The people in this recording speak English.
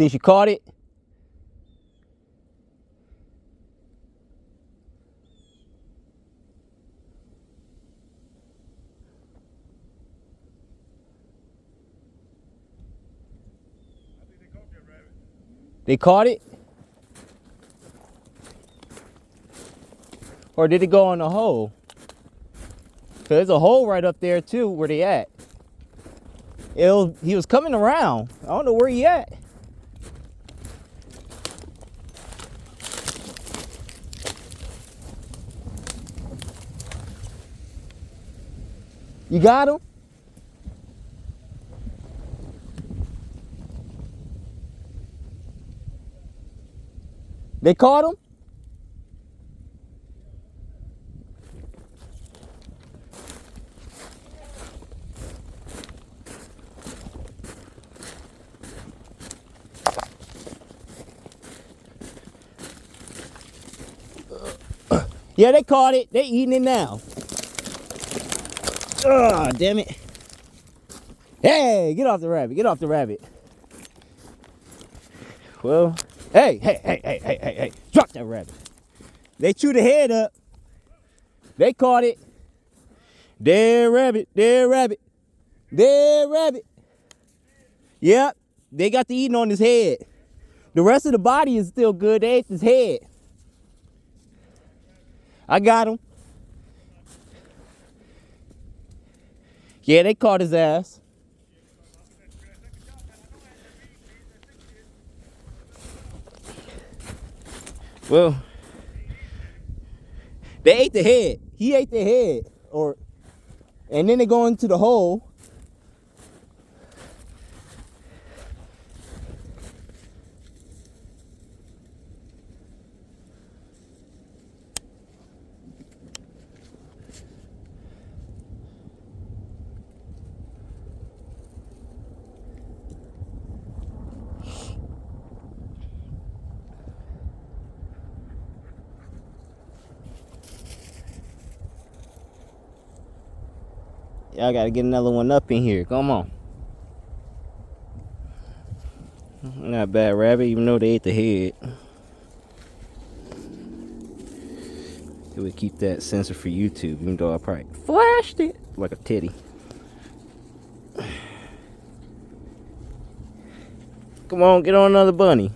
Think she caught it? They caught it? Or did it go in the hole? There's a hole right up there too where they at. He was coming around. I don't know where he at. You got him? They caught him? Yeah, they caught it. They eating it now. Ah, damn it. Hey, get off the rabbit. Get off the rabbit. Well, hey. Drop that rabbit. They chewed the head up. They caught it. There, rabbit. There, rabbit. There, rabbit. Yep, they got the eating on his head. The rest of the body is still good. They ate his head. I got him. Yeah, they caught his ass. Well, they ate the head. He ate the head. And then they go into the hole. Y'all gotta get another one up in here. Come on. Not a bad rabbit, even though they ate the head. It would keep that sensor for YouTube, even though I probably flashed it like a titty. Come on, get on another bunny.